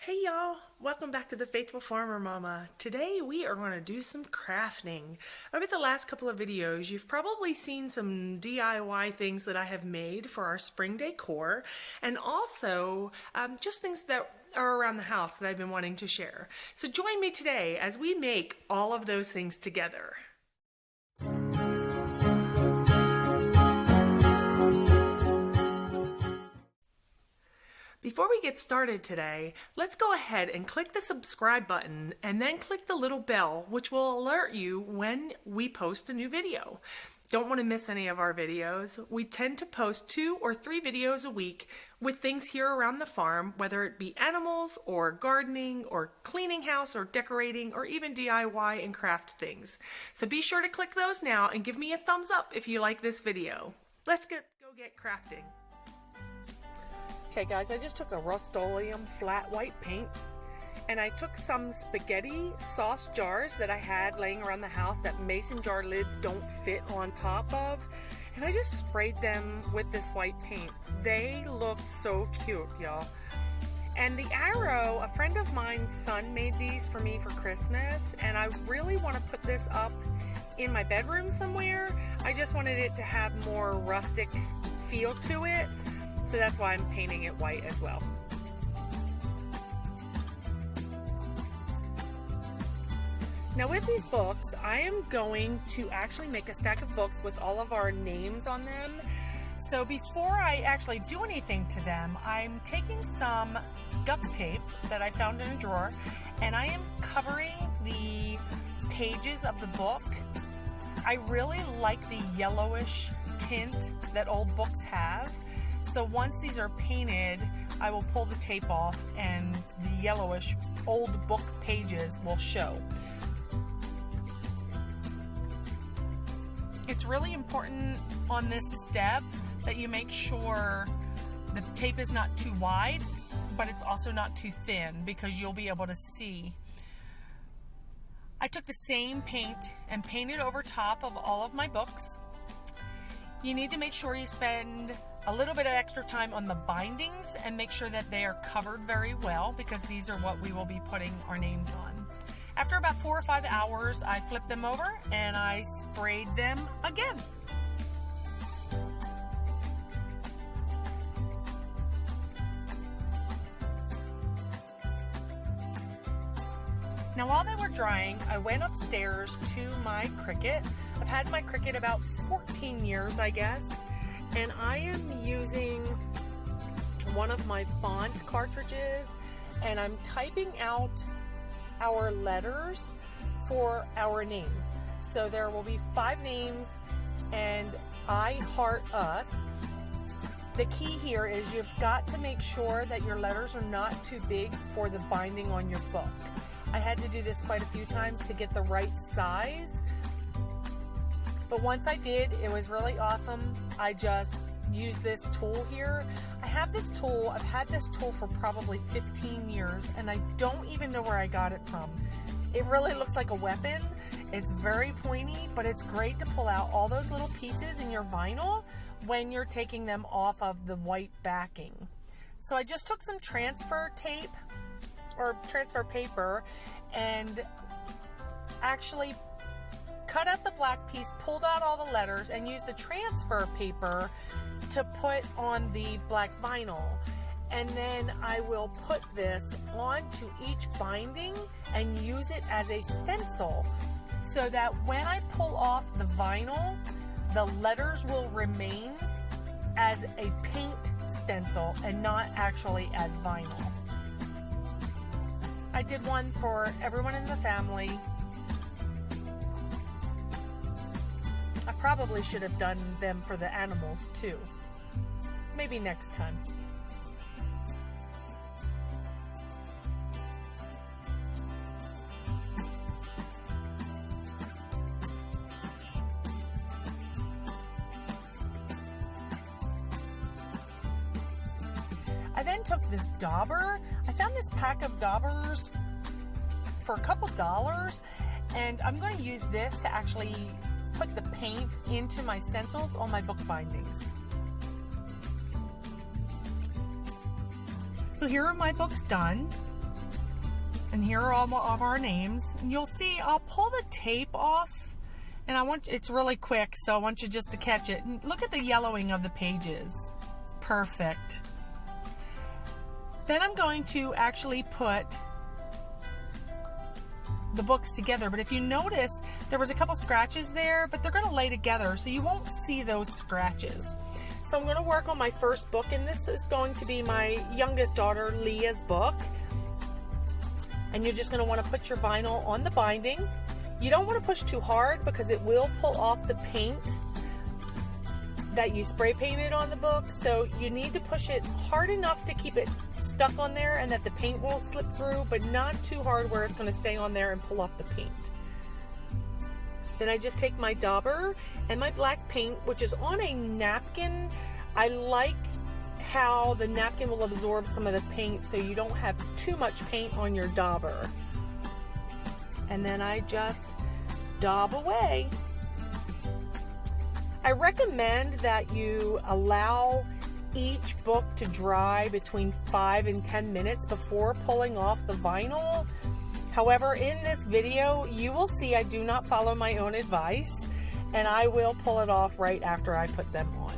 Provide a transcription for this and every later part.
Hey y'all, welcome back to the Faithful Farmer Mama. Today we are going to do some crafting. Over the last couple of videos, you've probably seen some DIY things that I have made for our spring decor, and also just things that are around the house that I've been wanting to share. So join me today as we make all of those things together. Before we get started today, let's go ahead and click the subscribe button and then click the little bell, which will alert you when we post a new video. Don't want to miss any of our videos. We tend to post 2 or 3 videos a week with things here around the farm, whether it be animals or gardening or cleaning house or decorating or even DIY and craft things. So be sure to click those now and give me a thumbs up if you like this video. Let's go get crafting. Okay guys, I just took a Rust-Oleum flat white paint and I took some spaghetti sauce jars that I had laying around the house that mason jar lids don't fit on top of, and I just sprayed them with this white paint. They look so cute, y'all. And the arrow, a friend of mine's son made these for me for Christmas, and I really want to put this up in my bedroom somewhere. I just wanted it to have more rustic feel to it. So that's why I'm painting it white as well. Now with these books, I am going to actually make a stack of books with all of our names on them. So before I actually do anything to them, I'm taking some duct tape that I found in a drawer and I am covering the pages of the book. I really like the yellowish tint that old books have. So once these are painted, I will pull the tape off and the yellowish old book pages will show. It's really important on this step that you make sure the tape is not too wide, but it's also not too thin because you'll be able to see. I took the same paint and painted over top of all of my books. You need to make sure you spend a little bit of extra time on the bindings and make sure that they are covered very well because these are what we will be putting our names on. After about 4 or 5 hours, I flipped them over and I sprayed them again. Now while they were drying, I went upstairs to my Cricut. I've had my Cricut about 14 years, I guess, and I am using one of my font cartridges and I'm typing out our letters for our names. So there will be 5 names and I heart us. The key here is you've got to make sure that your letters are not too big for the binding on your book. I had to do this quite a few times to get the right size, but once I did, it was really awesome. I just used this tool here. I have this tool, I've had this tool for probably 15 years and I don't even know where I got it from. It really looks like a weapon. It's very pointy, but it's great to pull out all those little pieces in your vinyl when you're taking them off of the white backing. So I just took some transfer tape or transfer paper and actually cut out the black piece, pulled out all the letters, and used the transfer paper to put on the black vinyl. And then I will put this onto each binding and use it as a stencil so that when I pull off the vinyl, the letters will remain as a paint stencil and not actually as vinyl. I did one for everyone in the family. I probably should have done them for the animals too. Maybe next time. I then took this dauber. I found this pack of daubers for a couple dollars, and I'm going to use this to actually put the paint into my stencils on my book bindings. So here are my books done. And here are all of our names. And you'll see I'll pull the tape off, and it's really quick, so I want you just to catch it. And look at the yellowing of the pages. It's perfect. Then I'm going to actually put the books together, but if you notice, there was a couple scratches there, but they're going to lay together, so you won't see those scratches. So I'm going to work on my first book, and this is going to be my youngest daughter, Leah's book. And you're just going to want to put your vinyl on the binding. You don't want to push too hard because it will pull off the paint that you spray painted on the book. So you need to push it hard enough to keep it stuck on there and that the paint won't slip through, but not too hard where it's going to stay on there and pull off the paint. Then I just take my dauber and my black paint, which is on a napkin. I like how the napkin will absorb some of the paint so you don't have too much paint on your dauber. And then I just daub away. I recommend that you allow each book to dry between 5 and 10 minutes before pulling off the vinyl. However, in this video, you will see I do not follow my own advice, and I will pull it off right after I put them on.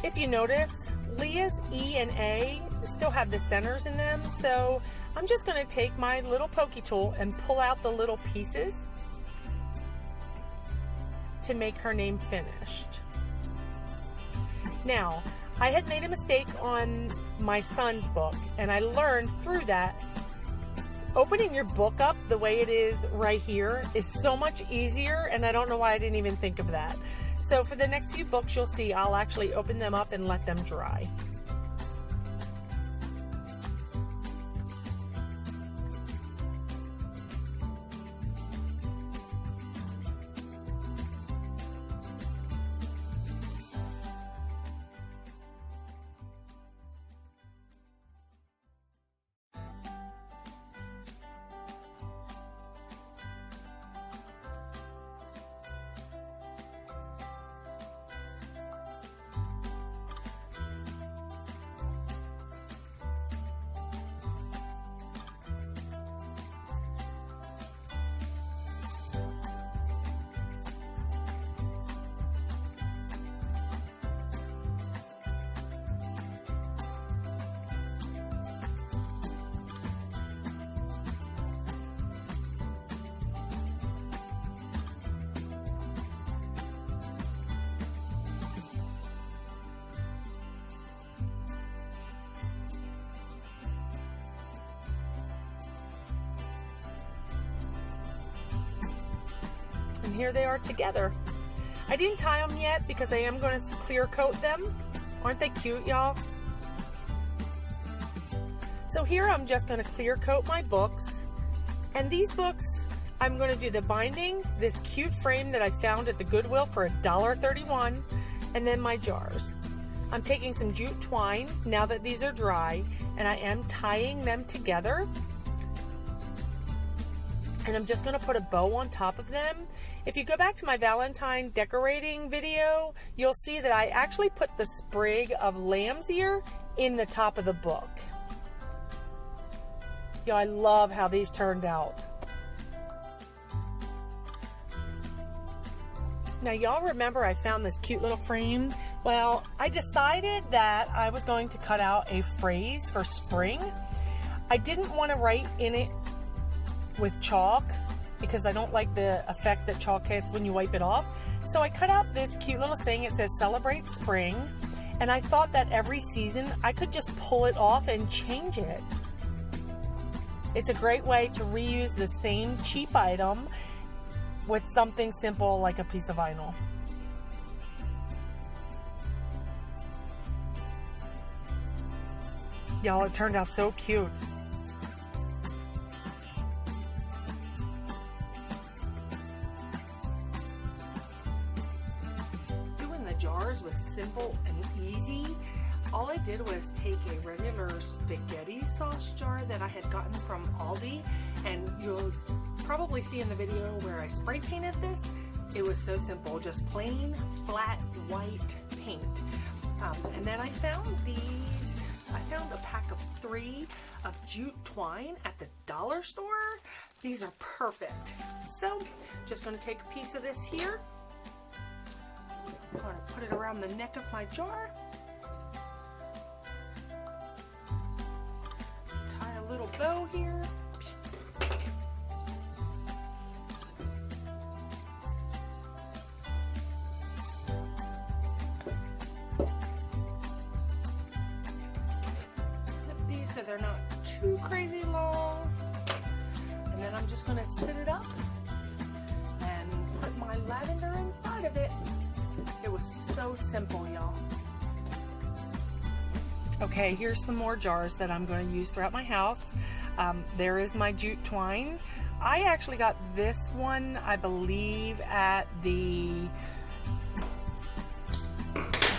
If you notice, Leah's E and A still have the centers in them, so I'm just going to take my little pokey tool and pull out the little pieces to make her name finished. Now, I had made a mistake on my son's book, and I learned through that opening your book up the way it is right here is so much easier, and I don't know why I didn't even think of that. So for the next few books, you'll see I'll actually open them up and let them dry. And here they are together. I didn't tie them yet because I am going to clear coat them. Aren't they cute, y'all? So here I'm just going to clear coat my books. And these books, I'm going to do the binding, this cute frame that I found at the Goodwill for $1.31, and then my jars. I'm taking some jute twine now that these are dry, and I am tying them together. And I'm just going to put a bow on top of them. If you go back to my Valentine decorating video, you'll see that I actually put the sprig of lamb's ear in the top of the book. Yo, I love how these turned out. Now, y'all remember I found this cute little frame? Well, I decided that I was going to cut out a phrase for spring. I didn't want to write in it with chalk because I don't like the effect that chalk gets when you wipe it off. So I cut out this cute little saying. It says celebrate spring, and I thought that every season I could just pull it off and change it. It's a great way to reuse the same cheap item with something simple like a piece of vinyl. Y'all, it turned out so cute. Doing the jars was simple and easy. All I did was take a regular spaghetti sauce jar that I had gotten from Aldi, and you'll probably see in the video where I spray painted this. It was so simple, just plain flat white paint. And then I found a pack of 3 of jute twine at the dollar store. These are perfect. So just going to take a piece of this here. I'm going to put it around the neck of my jar. Tie a little bow here. So they're not too crazy long, and then I'm just going to sit it up and put my lavender inside of it. It was so simple, y'all. Okay, here's some more jars that I'm going to use throughout my house. There is my jute twine. I actually got this one, I believe, at the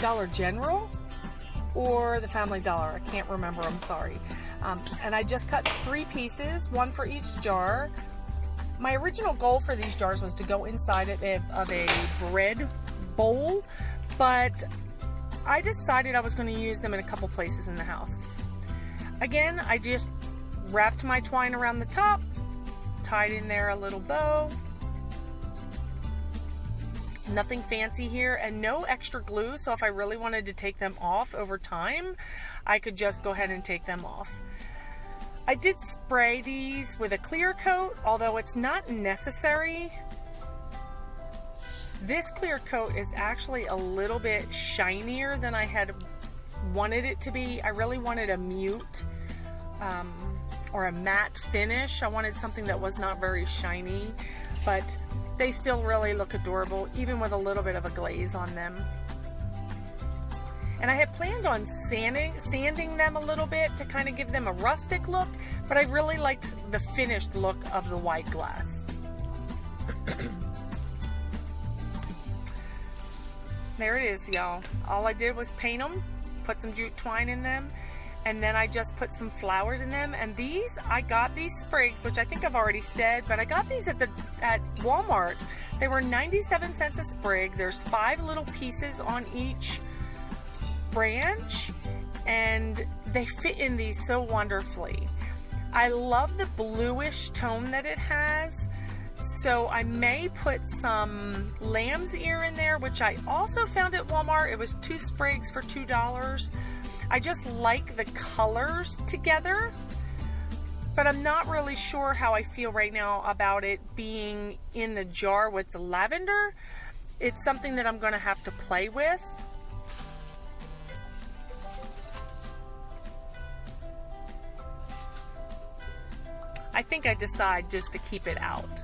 Dollar General or the Family Dollar. I can't remember, I'm sorry. And I just cut 3 pieces, 1 for each jar. My original goal for these jars was to go inside of a bread bowl, but I decided I was going to use them in a couple places in the house. Again, I just wrapped my twine around the top, tied in there a little bow. Nothing fancy here, and no extra glue, so if I really wanted to take them off over time, I could just go ahead and take them off. I did spray these with a clear coat, although it's not necessary. This clear coat is actually a little bit shinier than I had wanted it to be. I really wanted a mute or a matte finish. I wanted something that was not very shiny, but they still really look adorable, even with a little bit of a glaze on them. And I had planned on sanding them a little bit to kind of give them a rustic look, but I really liked the finished look of the white glass. There it is, y'all. All I did was paint them, put some jute twine in them, and then I just put some flowers in them. And these, I got these sprigs, which I think I've already said, but I got these at Walmart. They were 97 cents a sprig. There's 5 little pieces on each branch, and they fit in these so wonderfully. I love the bluish tone that it has, so I may put some lamb's ear in there, which I also found at Walmart. It was 2 sprigs for $2. I just like the colors together, but I'm not really sure how I feel right now about it being in the jar with the lavender. It's something that I'm going to have to play with. I think I decide just to keep it out.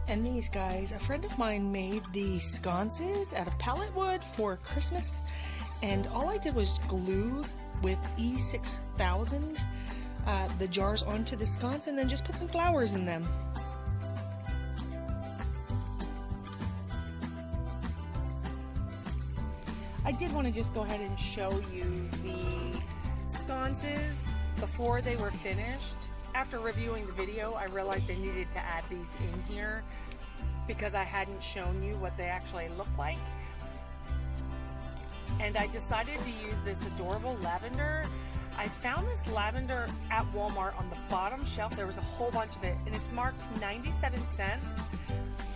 And these guys, a friend of mine made the sconces out of pallet wood for Christmas, and all I did was glue with E6000 the jars onto the sconce and then just put some flowers in them. I did want to just go ahead and show you the sconces before they were finished. After reviewing the video, I realized I needed to add these in here because I hadn't shown you what they actually look like. And I decided to use this adorable lavender. I found this lavender at Walmart on the bottom shelf. There was a whole bunch of it, and it's marked 97 cents.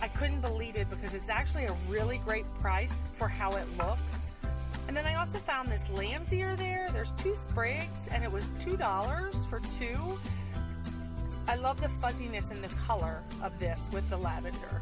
I couldn't believe it because it's actually a really great price for how it looks. And then I also found this lamb's ear there. There's 2 sprigs, and it was $2 for 2. I love the fuzziness and the color of this with the lavender.